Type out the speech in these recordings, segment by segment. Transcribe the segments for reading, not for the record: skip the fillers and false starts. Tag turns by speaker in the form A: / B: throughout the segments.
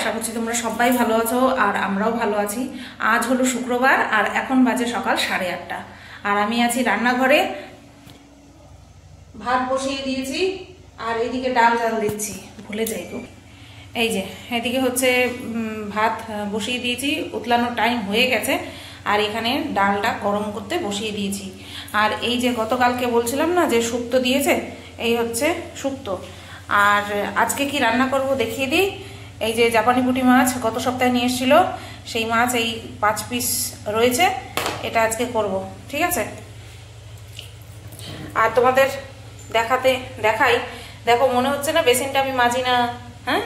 A: আশা করছি তোমরা সবাই ভালো আছো আর আমরাও ভালো আছি। আজ হলো শুক্রবার আর এখন বাজে সকাল 8:30 আর আমি আছি রান্নাঘরে। ভাত বসিয়ে দিয়েছি আর এইদিকে ডাল জাল দিচ্ছি, ভুলে যাই গো। এই যে এদিকে হচ্ছে ভাত বসিয়ে দিয়েছি, উতলানোর টাইম হয়ে গেছে। আর এখানে ডালটা গরম করতে বসিয়ে দিয়েছি। আর এই যে গতকালকে বলছিলাম না যে শুক্তো দিয়েছে, এই হচ্ছে শুক্তো। আর আজকে কি রান্না করব দেখিয়ে দিই। এই যে জাপানি পুঁটি মাছ গত সপ্তাহে নিয়ে এসেছিল, সেই মাছ এই 5 পিস রয়েছে, এটা আজকে করব, ঠিক আছে। আর তোমাদের দেখাই, দেখো মনে হচ্ছে না বেসিনটা আমি মাজি না, হ্যাঁ,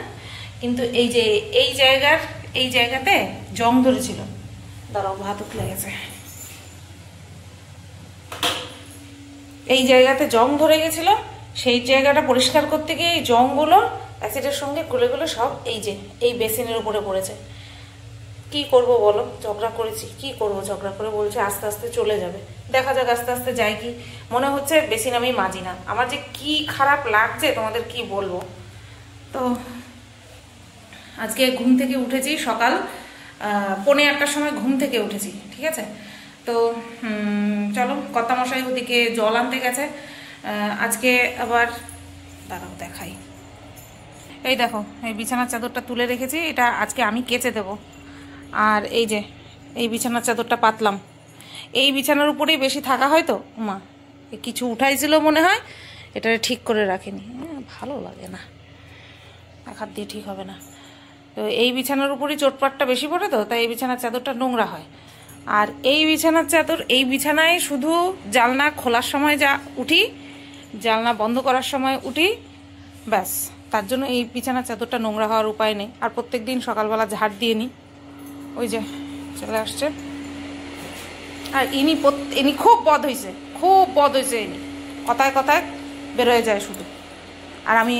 A: কিন্তু এই যে এই জায়গাতে জং ধরেছিল। দাঁড়াও, ভাত উঠলে গেছে। এই জায়গাতে জং ধরে গেছিল, সেই জায়গাটা পরিষ্কার করতে গিয়ে এই জংগুলো অ্যাসিডের সঙ্গে গলে গলে সব এই যে এই বেসিনের উপরে পড়েছে। কি করব বলো, ঝগড়া করেছি, কি করব, ঝগড়া করে বলছে আস্তে আস্তে চলে যাবে। দেখা যাক আস্তে আস্তে যায় কি। মনে হচ্ছে বেসিন আমি মাজি না, আমার যে কি খারাপ লাগছে তোমাদের কি বলবো। তো আজকে ঘুম থেকে উঠেছি সকাল 8:45 সময় ঘুম থেকে উঠেছি, ঠিক আছে। তো চলো, কর্তামশাই ওদিকে জল আনতে গেছে। আজকে আবার দাঁড়াও দেখাই। এই দেখো, এই বিছানার চাদরটা তুলে রেখেছি, এটা আজকে আমি কেচে দেব। আর এই যে এই বিছানার চাদরটা পাতলাম, এই বিছানার উপরেই বেশি থাকা হয় তো মা, কিছু উঠাইছিল মনে হয়, এটা ঠিক করে রাখেনি, ভালো লাগে না, এক হাত দিয়ে ঠিক হবে না। তো এই বিছানার উপরই চোটপাটটা বেশি পড়ে তো, তাই এই বিছানার চাদরটা নোংরা হয়। আর এই বিছানার চাদর, এই বিছানায় শুধু জানলা খোলার সময় যা উঠি, জানলা বন্ধ করার সময় উঠি, ব্যাস। তার জন্য এই বিছানার চাদরটা নোংরা হওয়ার উপায় নেই। আর প্রত্যেক দিন সকালবেলা ঝাড় দিয়ে নিই। ওই যে চলে আসছে। আর ইনি খুব বদ হয়েছে, ইনি কথায় কথায় বেরোয় যায় শুধু। আর আমি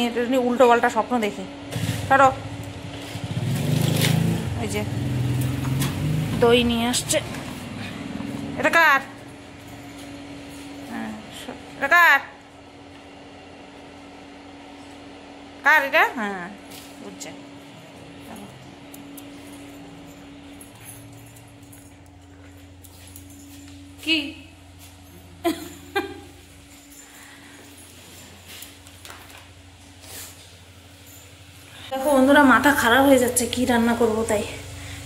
A: উল্টো পাল্টা স্বপ্ন দেখি। ধরো ওই যে দই নিয়ে আসছে, এটা কার? হ্যাঁ, এটা কার এটা? হ্যাঁ, বুঝছে। কি দেখো বন্ধুরা, মাথা খারাপ হয়ে যাচ্ছে কি রান্না করব। তাই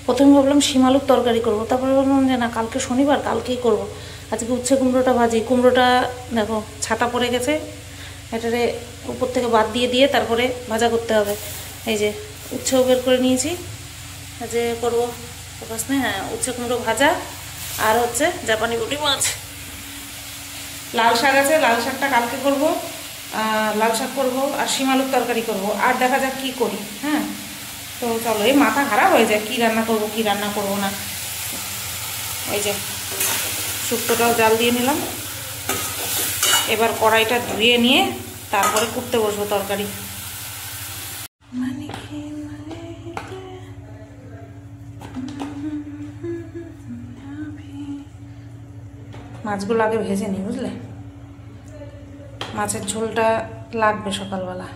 A: প্রথমে ভাবলাম শিম আলুর তরকারি করবো, তারপরে ভাবলাম যে না, কালকে শনিবার, কালকেই করব। আজকে উচ্ছে কুমড়োটা ভাজি। কুমড়োটা দেখো ছাতা পড়ে গেছে, এটারে উপর থেকে বাদ দিয়ে তারপরে ভাজা করতে হবে। এই যে উচ্ছেও বের করে নিয়েছি, যে করবো প্রশ্নে। হ্যাঁ, উচ্ছে কুমড়ো ভাজা আর হচ্ছে জাপানি পুঁটি মাছ। লাল শাক আছে, লাল শাকটা কালকে করব, লাল শাক করবো আর শিম আলুর তরকারি করবো। আর দেখা যাক কি করি। হ্যাঁ, তো চলো, এই মাথা খারাপ হয়ে যায় কি রান্না করব কি রান্না করব না। এই যে শুক্তোটাও জাল দিয়ে নিলাম, এবার কড়াইটা ধুয়ে নিয়ে তারপরে কুটতে বসবো তরকারি। মাছগুলো আগে ভেজে নিই, বুঝলে, মাছের ঝোলটা লাগবে সকালবেলা,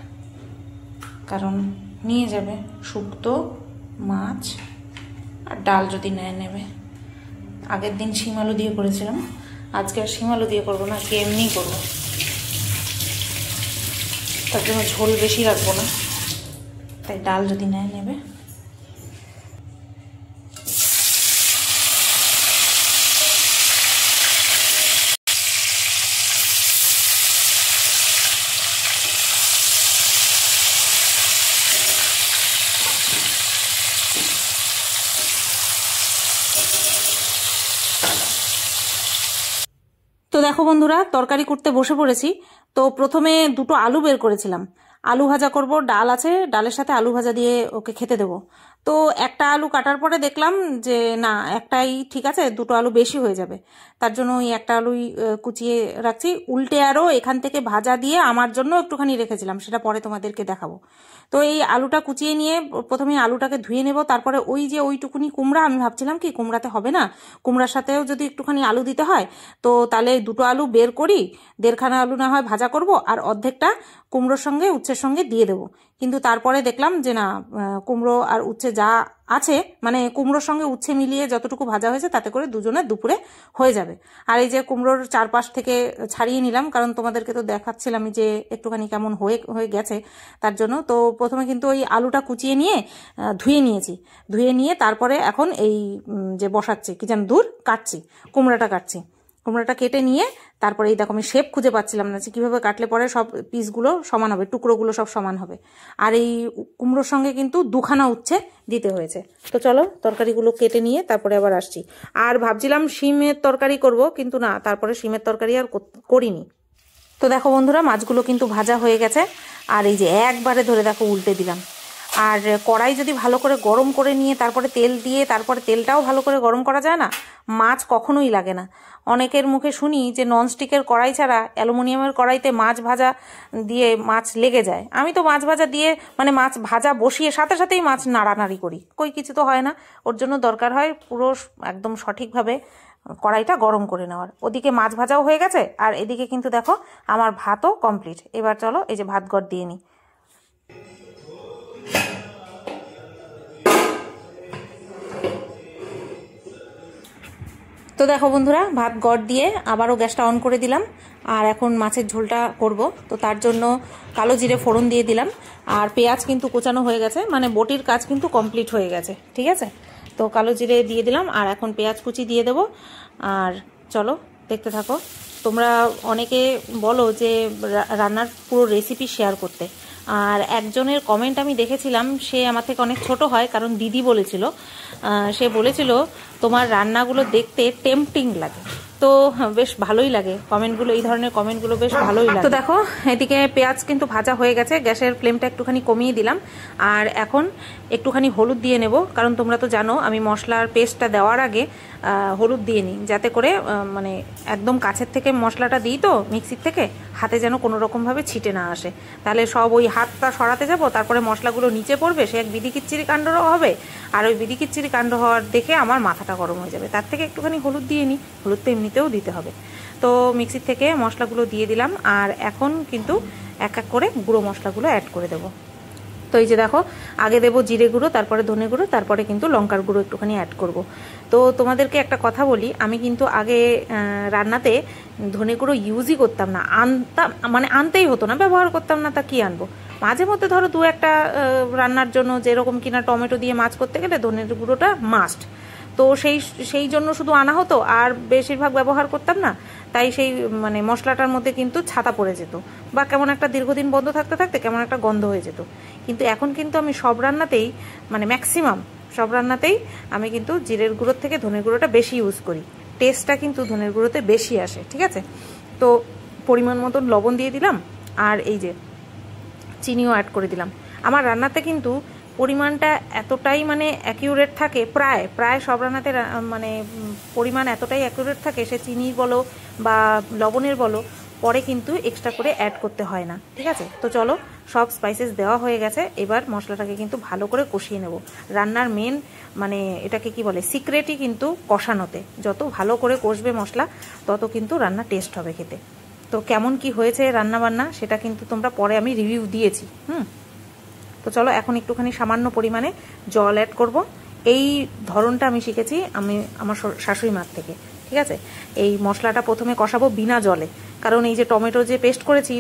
A: কারণ নিয়ে যাবে শুক্তো, মাছ আর ডাল যদি নেবে। আগের দিন শিম আলু দিয়ে করেছিলাম, আজকে আর শিম আলু দিয়ে করবো না, আজকে এমনিই করবো। তার জন্য ঝোল বেশি রাখবো না, তাই ডাল যদি নেবে। তো দেখো বন্ধুরা, তরকারি করতে বসে পড়েছি। তো প্রথমে 2টো আলু বের করেছিলাম, আলু ভাজা করব, ডাল আছে, ডালের সাথে আলু ভাজা দিয়ে ওকে খেতে দেবো। তো একটা আলু কাটার পরে দেখলাম যে না, একটাই ঠিক আছে, 2টো আলু বেশি হয়ে যাবে। তার জন্য ওই একটা আলুই কুচিয়ে রাখছি। উল্টে আরও এখান থেকে ভাজা দিয়ে আমার জন্য একটুখানি রেখেছিলাম, সেটা পরে তোমাদেরকে দেখাবো। তো এই আলুটা কুচিয়ে নিয়ে প্রথমে আলুটাকে ধুয়ে নেব, তারপরে ওই যে ওইটুকুনি কুমড়া, আমি ভাবছিলাম কি কুমড়াতে হবে না, কুমড়ার সাথেও যদি একটুখানি আলু দিতে হয়, তো তাহলে 2টো আলু বের করি, 1.5খানা আলু না হয় ভাজা করব, আর অর্ধেকটা কুমড়োর সঙ্গে উচ্ছের সঙ্গে দিয়ে দেবো। কিন্তু তারপরে দেখলাম যে না, কুমড়ো আর উচ্ছে যা আছে, মানে কুমড়োর সঙ্গে উচ্ছে মিলিয়ে যতটুকু ভাজা হয়েছে তাতে করে দুজনের দুপুরে হয়ে যাবে। আর এই যে কুমড়োর চারপাশ থেকে ছাড়িয়ে নিলাম, কারণ তোমাদেরকে তো দেখাচ্ছিলাম যে একটুখানি কেমন হয়ে হয়ে গেছে তার জন্য। তো প্রথমে কিন্তু ওই আলুটা কুচিয়ে নিয়ে ধুয়ে নিয়েছি, ধুয়ে নিয়ে তারপরে এখন এই যে বসাচ্ছি কি যেন দূর কাটছি, কুমড়োটা কাটছি। কুমড়োটা কেটে নিয়ে তারপরে এই দেখো আমি শেপ খুঁজে পাচ্ছিলাম না যে কীভাবে কাটলে পরে সব পিসগুলো সমান হবে, টুকরোগুলো সব সমান হবে। আর এই কুমড়োর সঙ্গে কিন্তু দুখানা উচ্ছে দিতে হয়েছে। তো চলো তরকারিগুলো কেটে নিয়ে তারপরে আবার আসছি। আর ভাবছিলাম শিমের তরকারি করব, কিন্তু না, তারপরে শিমের তরকারি আর করিনি। তো দেখো বন্ধুরা, মাছগুলো কিন্তু ভাজা হয়ে গেছে। আর এই যে একবারে ধরে দেখো উল্টে দিলাম। আর কড়াই যদি ভালো করে গরম করে নিয়ে তারপরে তেল দিয়ে তারপরে তেলটাও ভালো করে গরম করা যায় না, মাছ কখনোই লাগে না। অনেকের মুখে শুনি যে ননস্টিকের কড়াই ছাড়া অ্যালুমিনিয়ামের কড়াইতে মাছ ভাজা দিয়ে মাছ লেগে যায়। আমি তো মাছ ভাজা দিয়ে মানে মাছ ভাজা বসিয়ে সাথে সাথেই মাছ নাড়ানাড়ি করি, কই কিছু তো হয় না। ওর জন্য দরকার হয় পুরো একদম সঠিকভাবে কড়াইটা গরম করে নেওয়ার। ওদিকে মাছ ভাজাও হয়ে গেছে আর এদিকে কিন্তু দেখো আমার ভাতও কমপ্লিট। এবার চলো এই যে ভাত গড় দিয়ে নিই। তো দেখো বন্ধুরা, ভাত গড় দিয়ে আবারও গ্যাসটা অন করে দিলাম। আর এখন মাছের ঝোলটা করব, তো তার জন্য কালো জিরে ফোড়ন দিয়ে দিলাম। আর পেঁয়াজ কিন্তু কোচানো হয়ে গেছে, মানে বটির কাজ কিন্তু কমপ্লিট হয়ে গেছে, ঠিক আছে। তো কালো জিরে দিয়ে দিলাম আর এখন পেঁয়াজ কুচি দিয়ে দেবো। আর চলো দেখতে থাকো। তোমরা অনেকে বলো যে রান্নার পুরো রেসিপি শেয়ার করতে, আর একজনের কমেন্ট আমি দেখেছিলাম, সে আমার থেকে অনেক ছোট হয়, কারণ দিদি বলেছিল, সে বলেছিল তোমার রান্নাগুলো দেখতে টেম্পটিং লাগে। তো বেশ ভালোই লাগে কমেন্টগুলো, এই ধরনের কমেন্টগুলো বেশ ভালোই লাগে। তো দেখো এদিকে পেঁয়াজ কিন্তু ভাজা হয়ে গেছে, গ্যাসের ফ্লেমটা একটুখানি কমিয়ে দিলাম। আর এখন একটুখানি হলুদ দিয়ে নেব, কারণ তোমরা তো জানো আমি মশলার পেস্টটা দেওয়ার আগে হলুদ দিয়ে নিই, যাতে করে মানে একদম কাছের থেকে মশলাটা দিই তো মিক্সির থেকে, হাতে যেন কোনো রকমভাবে ছিটে না আসে। তাহলে সব ওই হাতটা সরাতে যাব, তারপরে মশলাগুলো নিচে পড়বে, সে এক বিদিকিচ্ছিরি কাণ্ডও হবে। আর ওই বিদিকিচ্ছিরি কাণ্ড হওয়ার দেখে আমার মাথাটা গরম হয়ে যাবে। তার থেকে একটুখানি হলুদ দিয়ে নিই, হলুদ তো এমনিতেও দিতে হবে। তো মিক্সির থেকে মশলাগুলো দিয়ে দিলাম আর এখন কিন্তু এক এক করে গুঁড়ো মশলাগুলো অ্যাড করে দেবো। তো এই যে দেখো, আগে দেবো জিরে গুঁড়ো, তারপরে ধনে গুঁড়ো, তারপরে কিন্তু লঙ্কার গুঁড়ো একটুখানি অ্যাড করব। তো তোমাদেরকে একটা কথা বলি, আমি কিন্তু আগে রান্নাতে ধনে গুঁড়ো ইউজই করতাম না, আনতাম মানে আনতেই হতো না, ব্যবহার করতাম না, তা কি আনবো। মাঝে মধ্যে ধরো দু একটা রান্নার জন্য, যেরকম কিনা টমেটো দিয়ে মাছ করতে গেলে ধনের গুঁড়োটা মাস্ট, তো সেই জন্য শুধু আনা হতো আর বেশিরভাগ ব্যবহার করতাম না। তাই সেই মানে মশলাটার মধ্যে কিন্তু ছাতা পড়ে যেত, বা কেমন একটা দীর্ঘদিন বন্ধ থাকতে থাকতে কেমন একটা গন্ধ হয়ে যেত। কিন্তু এখন কিন্তু আমি সব রান্নাতেই, মানে ম্যাক্সিমাম সব রান্নাতেই আমি কিন্তু জিরের গুঁড়োর থেকে ধনের গুঁড়োটা বেশি ইউজ করি। টেস্টটা কিন্তু ধনের গুঁড়োতে বেশি আসে, ঠিক আছে। তো পরিমাণ মতন লবণ দিয়ে দিলাম আর এই যে চিনিও অ্যাড করে দিলাম। আমার রান্নাতে কিন্তু পরিমাণটা এতটাই মানে অ্যাকিউরেট থাকে, প্রায় প্রায় সব রান্নাতে মানে পরিমাণ এতটাই অ্যাকিউরেট থাকে, সে চিনির বলো বা লবণের বলো, পরে কিন্তু এক্সট্রা করে অ্যাড করতে হয় না, ঠিক আছে। তো চলো সব স্পাইসেস দেওয়া হয়ে গেছে, এবার মশলাটাকে কিন্তু ভালো করে কষিয়ে নেব। রান্নার মেন মানে এটাকে কি বলে, সিক্রেটই কিন্তু কষানোতে। যত ভালো করে কষবে মশলা, তত কিন্তু রান্না টেস্ট হবে খেতে। তো কেমন কি হয়েছে রান্না বান্না সেটা কিন্তু তোমরা পরে আমি রিভিউ দিয়েছি। তো চলো এখন একটুখানি সামান্য পরিমাণে জল অ্যাড করব। এই ধরনটা আমি শিখেছি আমার শাশুড়ি মার থেকে, ঠিক আছে। এই মশলাটা প্রথমে কষাবো বিনা জলে, কারণ এই যে টমেটো যে পেস্ট করেছি,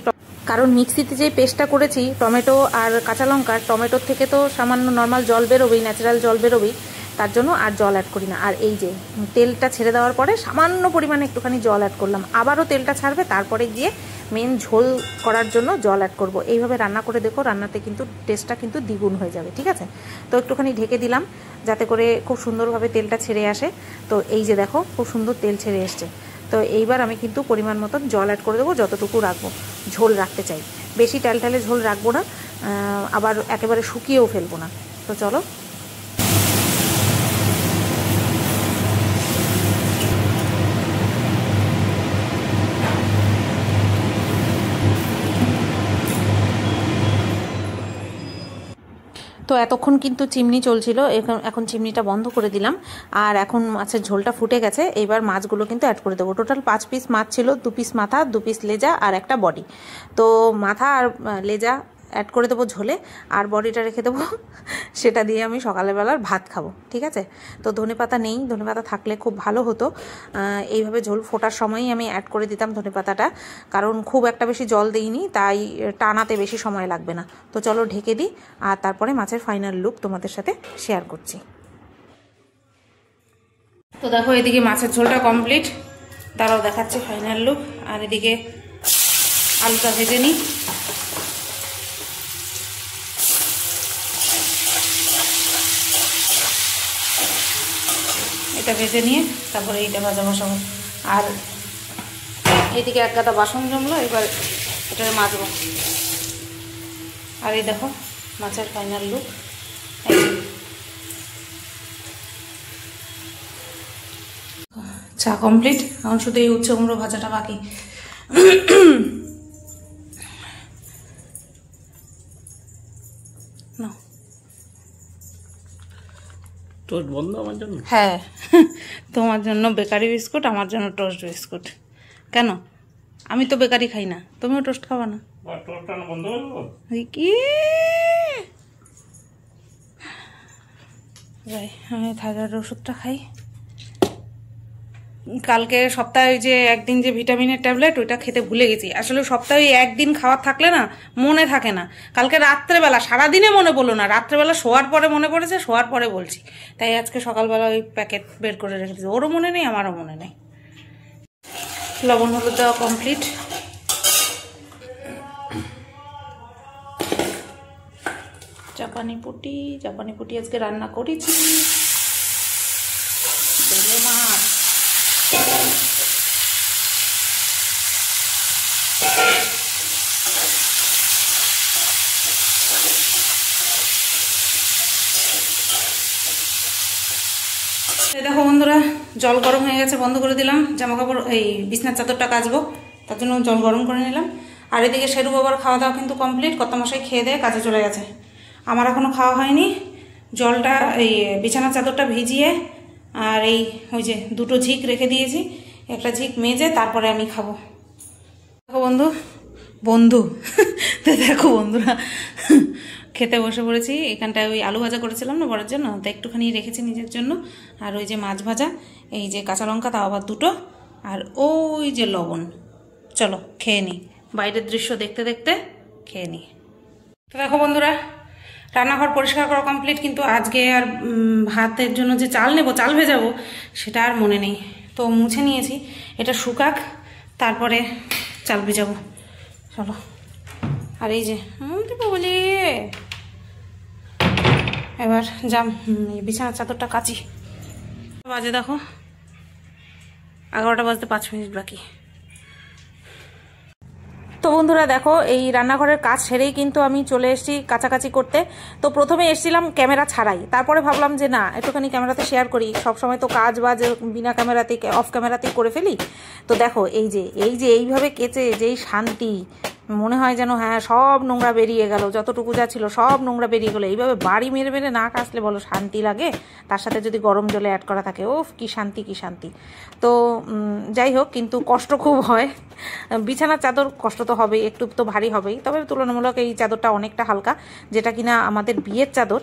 A: কারণ মিক্সিতে যে পেস্টটা করেছি টমেটো আর কাঁচা লঙ্কার, টমেটোর থেকে তো সামান্য নর্মাল জল বেরোবেই, ন্যাচারাল জল বেরোবেই, তার জন্য আর জল অ্যাড করি না। আর এই যে তেলটা ছেড়ে দেওয়ার পরে সামান্য পরিমাণে একটুখানি জল অ্যাড করলাম, আবারও তেলটা ছাড়বে, তারপরে গিয়ে মেন ঝোল করার জন্য জল অ্যাড করব। এইভাবে রান্না করে দেখো, রান্নাতে কিন্তু টেস্টটা কিন্তু দ্বিগুণ হয়ে যাবে, ঠিক আছে। তো একটুখানি ঢেকে দিলাম যাতে করে খুব সুন্দরভাবে তেলটা ছেড়ে আসে। তো এই যে দেখো খুব সুন্দর তেল ছেড়ে এসছে। তো এইবার আমি কিন্তু পরিমাণ মতন জল অ্যাড করে দেবো, যতটুকু রাখবো, ঝোল রাখতে চাই। বেশি টালটালে ঝোল রাখবো না, আবার একেবারে শুকিয়েও ফেলবো না। তো চলো তো এতক্ষণ কিন্তু চিমনি চলছিল, এখন চিমনিটা বন্ধ করে দিলাম। আর এখন মাছের ঝোলটা ফুটে গেছে, এবার মাছগুলো কিন্তু অ্যাড করে দেবো। টোটাল 5 পিস মাছ ছিল, 2 পিস মাথা, 2 পিস লেজা আর একটা বডি। তো মাথা আর লেজা অ্যাড করে দেবো ঝোলে, আর বড়িটা রেখে দেবো, সেটা দিয়ে আমি সকালবেলার ভাত খাবো, ঠিক আছে। তো ধনেপাতা নেই, ধনেপাতা থাকলে খুব ভালো হতো। এইভাবে ঝোল ফোটার সময়ই আমি অ্যাড করে দিতাম ধনেপাতাটা, কারণ খুব একটা বেশি জল দিইনি, তাই টানাতে বেশি সময় লাগবে না। তো চলো ঢেকে দিই, আর তারপরে মাছের ফাইনাল লুক তোমাদের সাথে শেয়ার করছি। তো দেখো এদিকে মাছের ঝোলটা কমপ্লিট, তারাও দেখাচ্ছে ফাইনাল লুক। আর এদিকে আলুটা ভেজে নিই। এটা ভেজে নিয়ে তারপরে এইটা ভাজা বসাবো। আর এইদিকে এক গাদা বাসন জমলো, এবার এটা মাজবো। আর এই দেখো মাছের ফাইনাল লুক। চা কমপ্লিট, এখন শুধু এই উচ্ছে কুমড়ো ভাজাটা বাকি।
B: টোস্ট বন্ধ আমার জন্য?
A: হ্যাঁ, তোমার জন্য বেকারি বিস্কুট, আমার জন্য টোস্ট বিস্কুট। কেন? আমি তো বেকারি খাই না, তুমিও টোস্ট খাবা না? কি আমি থাইরয়েড ওষুধটা খাই। কালকে সপ্তাহে যে একদিন যে ভিটামিনের ট্যাবলেট, ওইটা খেতে ভুলে গেছি। আসলে সপ্তাহে একদিন খাওয়ার থাকলে না মনে থাকে না। কালকে রাত্রেবেলা, সারাদিনে মনে পড়লো না, রাত্রেবেলা শোয়ার পরে মনে পড়েছে, শোয়ার পরে বলছি। তাই আজকে সকালবেলা ওই প্যাকেট বের করে রেখে দিয়েছি। ওরও মনে নেই, আমারও মনে নেই। লবণ হলুদ দেওয়া কমপ্লিট। জাপানি পুটি আজকে রান্না করেছি। বেলে মাছ, দেখো বন্ধুরা জল গরম হয়ে গেছে, বন্ধ করে দিলাম। জামা কাপড় এই বিছনার চাদরটা কাচবো, তার জন্য জল গরম করে নিলাম। আর এদিকে শেরু বাবার খাওয়া দাওয়া কিন্তু কমপ্লিট, কর্তামশাই খেয়ে দিয়ে কাজে চলে গেছে। আমার এখনও খাওয়া হয়নি। জলটা এই বিছানার চাদরটা ভিজিয়ে আর এই ওই যে দুটো ঝিক রেখে দিয়েছি, একটা ঝিক মেজে তারপরে আমি খাবো। দেখো বন্ধু তো দেখো বন্ধুরা খেতে বসে পড়েছি। এখানটায় ওই আলু ভাজা করেছিলাম না বড়ের জন্য, তো একটুখানি রেখেছি নিজের জন্য। আর ওই যে মাছ ভাজা, এই যে কাঁচা লঙ্কা, তাও আবার দুটো, আর ওই যে লবণ। চলো খেয়ে নিই, বাইরের দৃশ্য দেখতে দেখতে খেয়ে নিই। তো দেখো বন্ধুরা রান্নাঘর পরিষ্কার করা কমপ্লিট, কিন্তু আজকে আর ভাতের জন্য যে চাল নেব, চাল ভেজাবো, সেটা আর মনে নেই। তো মুছে নিয়েছি, এটা শুকাক, তারপরে চাল ভেজাবো। চলো। আর এই যে বলি এবার বিছানার চাদরটা কাচি। বাজে দেখো 11টা বাজতে 5 মিনিট বাকি। তো বন্ধুরা দেখো এই রান্নাঘরের কাজ সেরেই কিন্তু আমি চলে এসেছি কাছাকাছি করতে। তো প্রথমে এসেছিলাম ক্যামেরা ছাড়াই, তারপরে ভাবলাম যে না একটুখানি ক্যামেরাতে শেয়ার করি। সবসময় তো কাজ বাজ বিনা ক্যামেরাতেই, অফ ক্যামেরাতেই করে ফেলি। তো দেখো এই যে এইভাবে কেচে যেই শান্তি, মনে হয় যেন হ্যাঁ সব নোংরা বেরিয়ে গেল, যতটুকু যা ছিল সব নোংরা বেরিয়ে গেলো। এইভাবে বাড়ি মেরে মেরে না কাচলে বলো শান্তি লাগে? তার সাথে যদি গরম জলে অ্যাড করা থাকে, ওফ কি শান্তি কি শান্তি। তো যাই হোক, কিন্তু কষ্ট খুব হয়। বিছানার চাদর কষ্ট তো হবেই, একটু তো ভারী হবেই, তবে তুলনামূলক এই চাদরটা অনেকটা হালকা। যেটা কিনা আমাদের বিয়ের চাদর,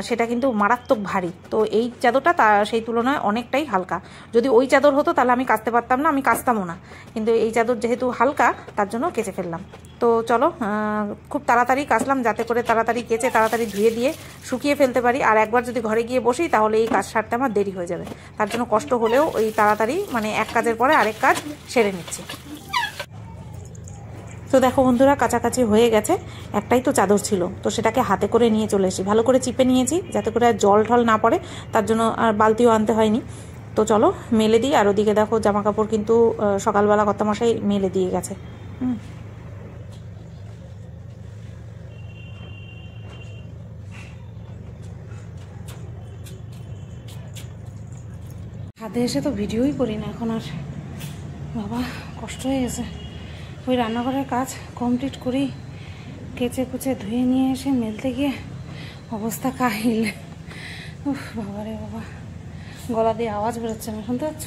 A: সেটা কিন্তু মারাত্মক ভারী। তো এই চাদরটা সেই তুলনায় অনেকটাই হালকা। যদি ওই চাদর হতো তাহলে আমি কাচতে পারতাম না, আমি কাচতামও না। কিন্তু এই চাদর যেহেতু হালকা, তার জন্য কেচে ফেললাম। তো চলো খুব তাড়াতাড়ি কাচলাম, যাতে করে তাড়াতাড়ি কেচে তাড়াতাড়ি ধুয়ে দিয়ে শুকিয়ে ফেলতে পারি। আর একবার যদি ঘরে গিয়ে বসি তাহলে এই কাজ সারতে আমার দেরি হয়ে যাবে। তার জন্য কষ্ট হলেও ওই তাড়াতাড়ি মানে এক কাজের পরে আরেক কাজ সেরে নিচ্ছি। তো দেখো বন্ধুরা কাছাকাছি হয়ে গেছে। একটাই তো চাদর ছিল, তো সেটাকে হাতে করে নিয়ে চলে এসেছি, ভালো করে চিপে নিয়েছি যাতে করে আর জল ঢল না পড়ে, তার জন্য আর বালতিও আনতে হয়নি। তো চলো মেলে দিই। আর ওদিকে দেখো জামা কাপড় কিন্তু সকালবেলা কর্তামশাই মেলে দিয়ে গেছে। হাতে এসে তো ভিডিওই করি না এখন আর, বাবা কষ্ট হয়ে গেছে। ওই রান্নাঘরের কাজ কমপ্লিট করি, কেচে কুচে ধুয়ে নিয়ে এসে মেলতে গিয়ে অবস্থা কাহিল। উফ বাবা রে বাবা, গলা দিয়ে আওয়াজ বেরোচ্ছে না, শুনতে পাচ্ছ?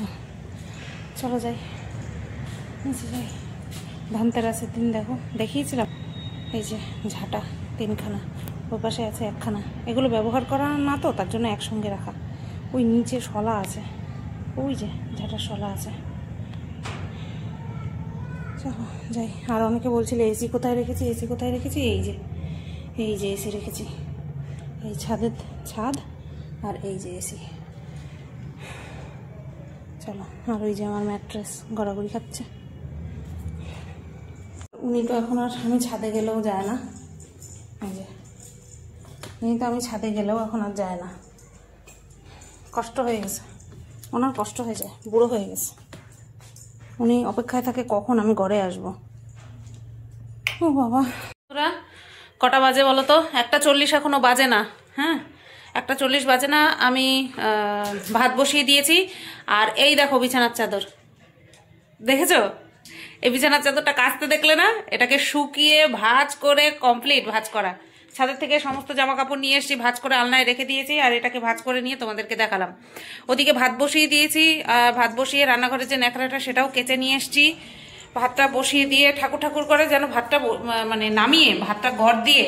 A: চলো যাই নিচে যাই। ধনতেরাসের দিন দেখো দেখিয়েছিলাম, এই যে ঝাঁটা 3খানা, ওই পাশে আছে 1খানা। এগুলো ব্যবহার করা না তো, তার জন্য একসঙ্গে রাখা। ওই নিচে শলা আছে, ওই যে ঝাঁটার শলা আছে। চলো যাই। আর অনেকে বলছিল এসি কোথায় রেখেছি, এসি কোথায় রেখেছি। এই যে এসি রেখেছি, এই ছাদ আর এই যে এসি। চলো। আর ওই যে আমার ম্যাট্রেস গড়াগড়ি খাচ্ছে। উনি তো এখন আর আমি ছাদে গেলেও যায় না, এই যে উনি তো আমি ছাদে গেলেও এখন আর যায় না। কষ্ট হয়ে গেছে ওনার, কষ্ট হয়ে যায়, বুড়ো হয়ে গেছে। উনি অপেক্ষায় থাকে কখন আমি ঘরে আসবো। ও বাবা, ওরা কটা বাজে বলো তো? 1:40 এখনো বাজে না। হ্যাঁ, 1:40 বাজে না। আমি ভাত বসিয়ে দিয়েছি। আর এই দেখো বিছানার চাদর, দেখেছো? এই বিছানার চাদরটা কাচতে দেখলে না? এটাকে শুকিয়ে ভাঁজ করে কমপ্লিট ভাঁজ করা। ছাদের থেকে সমস্ত জামা কাপড় নিয়ে এসেছি, ভাঁজ করে আলনায় রেখে দিয়েছি। আর এটাকে ভাঁজ করে নিয়ে তোমাদেরকে দেখালাম। ওদিকে ভাত বসিয়ে দিয়েছি, ভাত বসিয়ে রান্নাঘরে যে ন্যাকড়াটা সেটাও কেচে নিয়ে এসেছি। ভাতটা বসিয়ে দিয়ে ঠাকুর করে যেন ভাতটা মানে নামিয়ে ভাতটা ঘর দিয়ে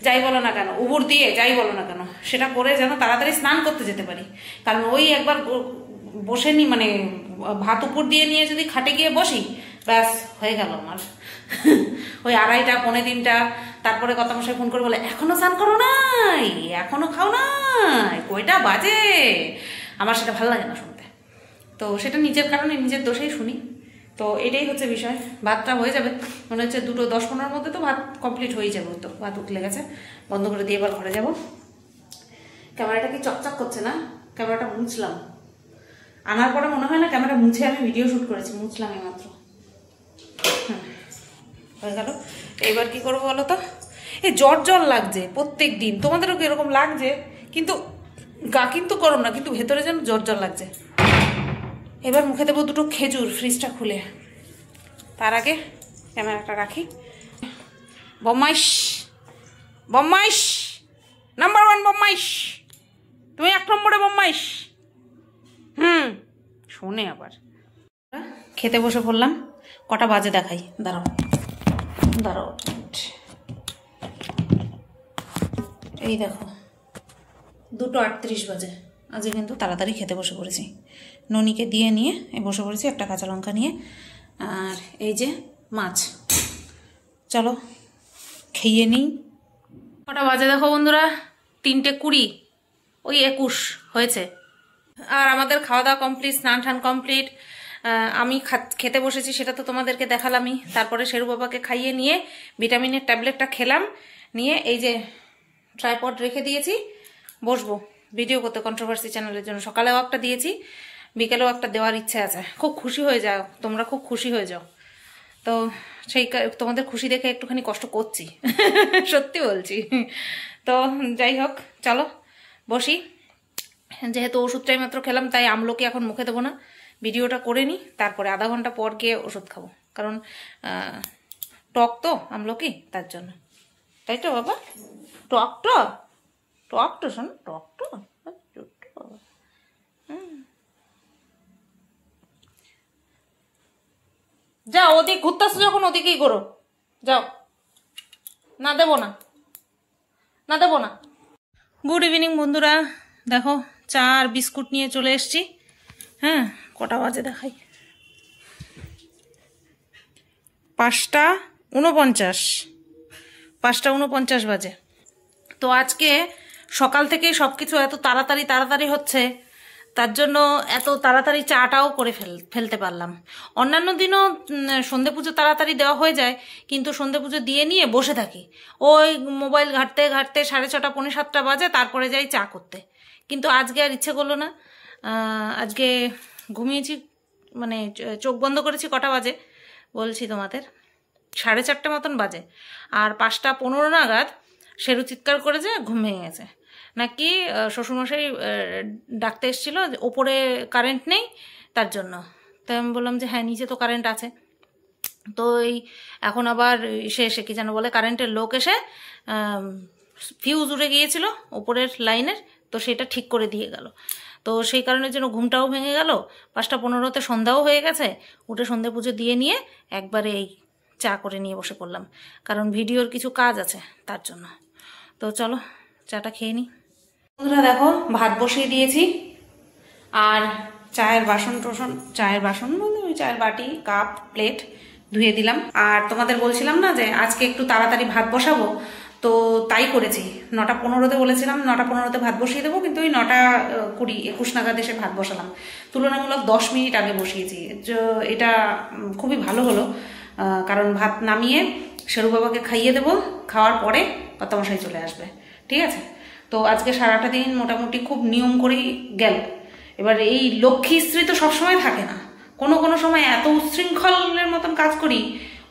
A: যাই বলো না কেন, উবুর দিয়ে যাই বলো না কেন, সেটা করে যেন তাড়াতাড়ি স্নান করতে যেতে পারি। কারণ ওই একবার বসে নি মানে ভাত উপর দিয়ে নিয়ে যদি খাটে গিয়ে বসি, ব্যাস হয়ে গেল আমার। ওই 2:30 3:45, তারপরে কর্তামশাই ফোন করে বলে এখনো স্নান করো নাই, এখনো খাও নাই, কয়টা বাজে। আমার সেটা ভালো লাগে না শুনতে। তো সেটা নিজের কারণে, নিজের দোষেই শুনি। তো এটাই হচ্ছে বিষয়। ভাতটা হয়ে যাবে মনে হচ্ছে 2:10-15 মধ্যে তো ভাত কমপ্লিট হয়ে যাবে। তো ভাত উঠলে গেছে, বন্ধ করে দিয়ে এবার ঘরে যাব। ক্যামেরাটা কি চকচক করছে না? ক্যামেরাটা মুছলাম, আনার পরে মনে হয় না ক্যামেরা মুছে আমি ভিডিও শ্যুট করেছি, মুছলাম এইমাত্র। হয়ে গেল। এইবার কি করবো বলো তো? এই জ্বর লাগছে প্রত্যেক দিন। তোমাদেরও কি এরকম লাগছে? কিন্তু গা কিন্তু গরম না, কিন্তু ভেতরে যেন জ্বর লাগছে। এবার মুখে দেবো 2টো খেজুর, ফ্রিজটা খুলে। তার আগে ক্যামেরাটা রাখি। বদমাইশ, বদমাইশ, নাম্বার 1 বদমাইশ, তুমি 1 নম্বরে বদমাইশ। শোনে আবার। খেতে বসে পড়লাম। কটা বাজে দেখাই, দাঁড়াও। এই দেখো 2:38 বাজে। আজকে কিন্তু তাড়াতাড়ি খেতে বসে পড়েছি। ননিকে দিয়ে নিয়ে বসে পড়েছি, একটা কাঁচা লঙ্কা নিয়ে। আর এই যে মাছ। চলো খেয়ে নিই। কটা বাজে দেখো বন্ধুরা? 3:20, ওই 21 হয়েছে। আর আমাদের খাওয়া দাওয়া কমপ্লিট, স্নান টান কমপ্লিট। আমি খেতে বসেছি, সেটা তো তোমাদেরকে দেখালামই। তারপরে শেরু বাবাকে খাইয়ে নিয়ে ভিটামিনের ট্যাবলেটটা খেলাম। নিয়ে এই যে ট্রাইপড রেখে দিয়েছি, বসবো ভিডিও করতে কন্ট্রোভার্সি চ্যানেলের জন্য। সকালেও একটা দিয়েছি, বিকেলেও একটা দেওয়ার ইচ্ছে আছে। খুব খুশি হয়ে যাও তোমরা, খুব খুশি হয়ে যাও। তো সেই তোমাদের খুশি দেখে একটুখানি কষ্ট করছি, সত্যি বলছি। তো যাই হোক, চলো বসি। যেহেতু ওষুধটাই মাত্র খেলাম, তাই আমলকি এখন মুখে দেবো না। ভিডিওটা করে নিই, তারপরে আধা ঘন্টা পর গিয়ে ওষুধ খাবো। কারণ টক তো আমলকি, তার জন্য। তাই তো বাবা? টক তো শোন, টক তো। যাও, ওদিক ঘুরতেছো যখন ওদিকেই করো, যাও। না দেবো না। গুড ইভিনিং বন্ধুরা। দেখো চা আর বিস্কুট নিয়ে চলে এসছি। হ্যাঁ, কটা বাজে দেখাই, 5:49 বাজে। তো আজকে সকাল থেকেই সবকিছু এত তাড়াতাড়ি হচ্ছে, তার জন্য এত তাড়াতাড়ি চাটাও করে ফেলতে পারলাম। অন্যান্য দিনও সন্ধে পুজো তাড়াতাড়ি দেওয়া হয়ে যায়, কিন্তু সন্ধে পুজো দিয়ে নিয়ে বসে থাকি। ওই মোবাইল ঘাঁটতে 6:30 7:45 বাজে, তারপরে যাই চা করতে। কিন্তু আজকে আর ইচ্ছে করলো না। আজকে ঘুমিয়েছি, মানে চোখ বন্ধ করেছি কটা বাজে বলছি তোমাদের, 4:30 মতন বাজে। আর 5:15 নাগাদ শেরু চিৎকার করেছে, ঘুম ভেঙে গেছে। নাকি শ্বশুরমশাই ডাকতে এসেছিল, ওপরে কারেন্ট নেই তার জন্য। তাই আমি বললাম যে হ্যাঁ, নিচে তো কারেন্ট আছে। তো এই এখন আবার এসে কি যেন বলে, কারেন্টের লোক এসে ফিউজ উড়ে গিয়েছিল ওপরের লাইনের, তো সেটা ঠিক করে দিয়ে গেল। তো সেই কারণের জন্য ঘুমটাও ভেঙে গেল। 5:15 সন্ধ্যাও হয়ে গেছে। উঠে সন্ধে পুজো দিয়ে নিয়ে একবারে এই চা করে নিয়ে বসে পড়লাম, কারণ ভিডিওর কিছু কাজ আছে তার জন্য। তো চলো চাটা খেয়ে নিই। বন্ধুরা দেখো ভাত বসিয়ে দিয়েছি, আর চায়ের বাসন বলতে ওই চায়ের বাটি কাপ প্লেট ধুয়ে দিলাম। আর তোমাদের বলছিলাম না যে আজকে একটু তাড়াতাড়ি ভাত বসাবো, তো তাই করেছি। 9:15-তে বলেছিলাম 9:15-তে ভাত বসিয়ে দেবো, কিন্তু ওই 9:20-21 নাগাদ এসে ভাত বসালাম। তুলনামূলক 10 মিনিট আগে বসিয়েছি। এটা খুবই ভালো হলো, কারণ ভাত নামিয়ে শেরু বাবাকে খাইয়ে দেবো, খাওয়ার পরে কর্তামশাই চলে আসবে। ঠিক আছে, তো আজকে সারাটা দিন মোটামুটি খুব নিয়ম করেই গেল। এবার এই লক্ষ্মী স্ত্রী তো সবসময় থাকে না, কোনো কোনো সময় এত উচ্ছৃঙ্খলের মতন কাজ করি,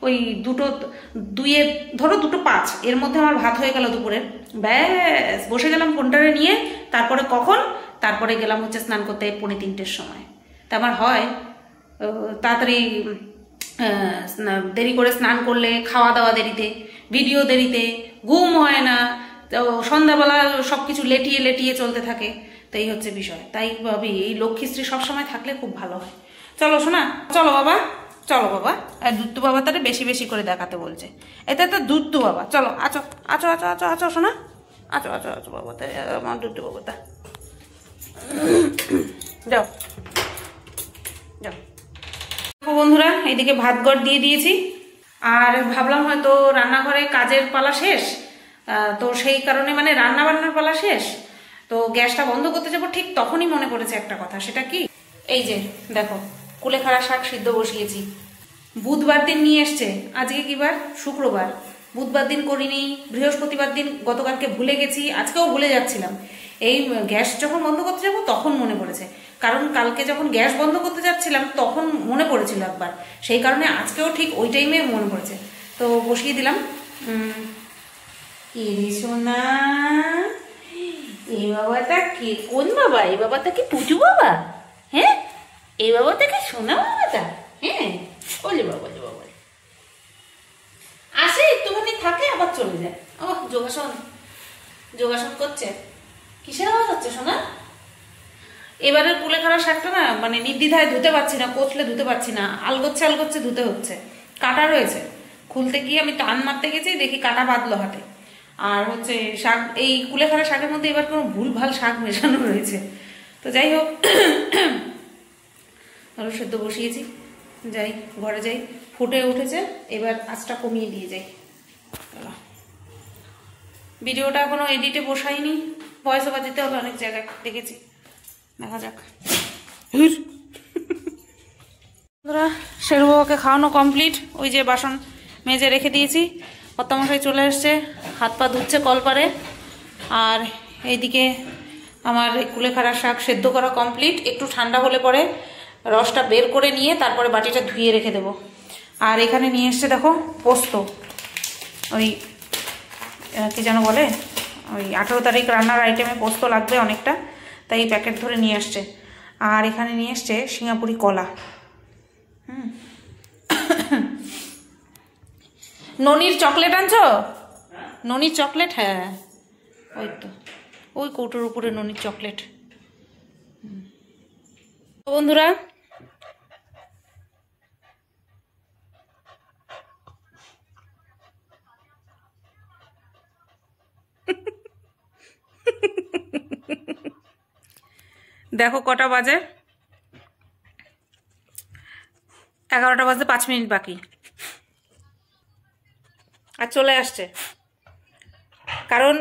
A: ওই 2:05 এর মধ্যে আমার ভাত হয়ে গেল দুপুরের। ব্যাস বসে গেলাম ফোনটারে নিয়ে, তারপরে গেলাম হচ্ছে স্নান করতে 2:45-র সময়। তা আমার হয় তাড়াতাড়ি দেরি করে স্নান করলে, খাওয়া দাওয়া দেরিতে, ভিডিও দেরিতে, ঘুম হয় না, সন্ধ্যাবেলা সব কিছু লেটিয়ে চলতে থাকে। তো এই হচ্ছে বিষয়। তাই ভাবি এই লক্ষ্মীশ্রী সবসময় থাকলে খুব ভালো হয়। চলো শোনা, চলো বাবা। আর দুত্তু বাবা তারে বেশি বেশি করে দেখাতে বলছে। এটা তো দুত্তু বাবা। চলো আচো আচো আচো আচো আচো শোনা, আচো আচো আচো বাবা, আমার দুত্তু বাবাটা। যাও যাও। বন্ধুরা এইদিকে ভাত গড় দিয়ে দিয়েছি, আর ভাবলাম হয়তো রান্নাঘরে কাজের পালা শেষ, তো সেই কারণে মানে রান্না বান্নার পালা শেষ, তো গ্যাসটা বন্ধ করতে যাবো ঠিক তখনই মনে পড়েছে একটা কথা। সেটা কি, এই যে দেখো কুলেখাড়া শাক সিদ্ধ বসিয়েছি। বুধবার দিন নিয়ে এসছে, আজকে কি বার? শুক্রবার। বুধবার দিন করিনি, বৃহস্পতিবার দিন গতকালকে ভুলে গেছি, আজকেও ভুলে যাচ্ছিলাম। এই গ্যাস যখন বন্ধ করতে যাবো তখন মনে পড়েছে, কারণ কালকে যখন গ্যাস বন্ধ করতে যাচ্ছিলাম তখন মনে পড়েছিল একবার, সেই কারণে আজকেও ঠিক ওই টাইমে মনে পড়েছে, তো বসিয়ে দিলাম। সোনা, এই বাবাটা কে? কোন বাবা? এই বাবাটা কি পুজু বাবা? হ্যাঁ, এই বাবাটা কি সোনা বাবাটা? হ্যাঁ, ওলে বাবা আসে একটুখানি থাকে আবার চলে যায়। ও যোগাসন করছে। কিসের আওয়াজ হচ্ছে সোনা? এবারের কুলেখাড়া শাকটা না মানে নির্দ্বিধায় ধুতে পারছি না, কচলে ধুতে পারছি না, আলগোচ্ছে ধুতে হচ্ছে। কাটা রয়েছে, খুলতে গিয়ে আমি টান মারতে গেছি, দেখি কাটা বাঁধলো হাতে। আর হচ্ছে শাক, এই কুলেখাড়া শাকের মধ্যে এবার কোনো ভুলভাল শাক মেশানো রয়েছে। তো যাই হোক, আলু সেদ্ধ বসিয়েছি, যাই ঘরে যাই, ফুটে উঠেছে, এবার আঁচটা কমিয়ে দিয়ে যাই। ভিডিওটা এখনো এডিটে বসাইনি, ভয়েস ওভার দিতে হবে অনেক জায়গায় দেখেছি, দেখা যাক। শেরু বাবাকে খাওয়ানো কমপ্লিট, ওই যে বাসন মেজে রেখে দিয়েছি। কর্তামশাই চলে এসছে, হাত পা ধুচ্ছে কলপারে। আর এইদিকে আমার কুলেখাড়া শাক সেদ্ধ করা কমপ্লিট। একটু ঠান্ডা হলে পরে রসটা বের করে নিয়ে তারপরে বাটিটা ধুয়ে রেখে দেবো। আর এখানে নিয়ে এসছে দেখো পোস্ত, ওই কি যেন বলে, ওই 18 তারিখ রান্নার আইটেমে পোস্ত লাগবে অনেকটা, তাই প্যাকেট ধরে নিয়ে আসছে। আর এখানে নিয়ে এসছে সিঙ্গাপুরি কলা। ননির চকলেট আনছো? ননির চকলেট, হ্যাঁ ওই তো ওই কৌটোর উপরে ননির চকলেট। বন্ধুরা দেখো কটা বাজে, 11টা বাজতে 5 মিনিট বাকি, আর চলে আসছে। কারণ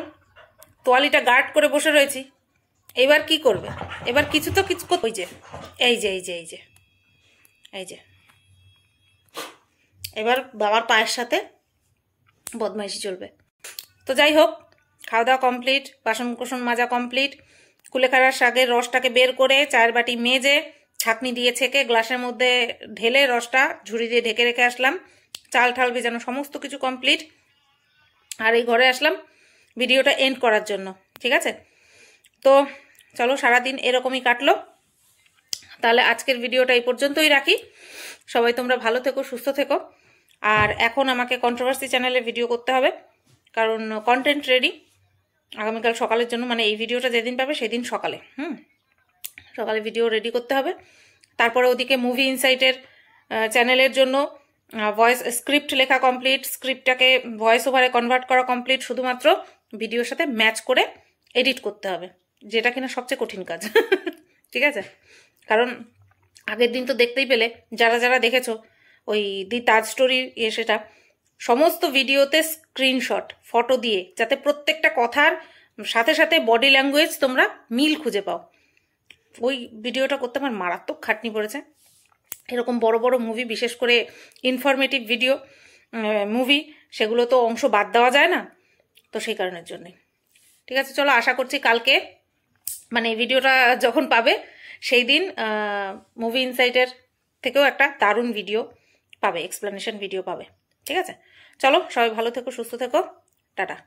A: তোয়ালিটা গার্ড করে বসে রয়েছি। এবার কি করবে? এবার কিছু ওই যে এই যে এবার বাবার পায়ের সাথে বদমাইশি চলবে। তো যাই হোক, খাওয়া দাওয়া কমপ্লিট, বাসন কোসন মাজা কমপ্লিট। কুলেখাড়ার শাকের রসটাকে বের করে চায়ের বাটি মেজে ছাঁকনি দিয়ে ছেঁকে গ্লাসের মধ্যে ঢেলে রসটা ঝুড়ি দিয়ে ঢেকে রেখে আসলাম। চাল ঠাল ভেজানো সমস্ত কিছু কমপ্লিট। আর এই ঘরে আসলাম ভিডিওটা এন্ড করার জন্য। ঠিক আছে, তো চলো, সারাদিন এরকমই কাটলো। তাহলে আজকের ভিডিওটা এই পর্যন্তই রাখি। সবাই তোমরা ভালো থেকো, সুস্থ থেকো। আর এখন আমাকে কন্ট্রোভার্সি চ্যানেলে ভিডিও করতে হবে, কারণ কন্টেন্ট রেডি আগামীকাল সকালের জন্য, মানে এই ভিডিওটা যেদিন পাবে সেদিন সকালে সকালে ভিডিও রেডি করতে হবে। তারপরে ওদিকে মুভি ইনসাইটের চ্যানেলের জন্য ভয়েস স্ক্রিপ্ট লেখা কমপ্লিট, স্ক্রিপ্টটাকে ভয়েস ওভারে কনভার্ট করা কমপ্লিট, শুধুমাত্র ভিডিওর সাথে ম্যাচ করে এডিট করতে হবে, যেটা কিনা সবচেয়ে কঠিন কাজ। ঠিক আছে, কারণ আগের দিন তো দেখতেই পেলে, যারা যারা দেখেছো ওই দি তাজ স্টোরি সেটা সমস্ত ভিডিওতে স্ক্রিনশট ফটো দিয়ে, যাতে প্রত্যেকটা কথার সাথে সাথে বডি ল্যাঙ্গুয়েজ তোমরা মিল খুঁজে পাও। ওই ভিডিওটা করতে আমার মারাত্মক খাটনি পড়েছে। এরকম বড় বড় মুভি, বিশেষ করে ইনফরমেটিভ ভিডিও মুভি, সেগুলো তো অংশ বাদ দেওয়া যায় না, তো সেই কারণের জন্যই। ঠিক আছে, চলো, আশা করছি কালকে মানে এই ভিডিওটা যখন পাবে সেই দিন মুভি ইনসাইটের থেকেও একটা দারুণ ভিডিও পাবে, এক্সপ্লেনেশন ভিডিও পাবে। ঠিক আছে, চলো, সবাই ভালো থেকো, সুস্থ থেকো, টাটা।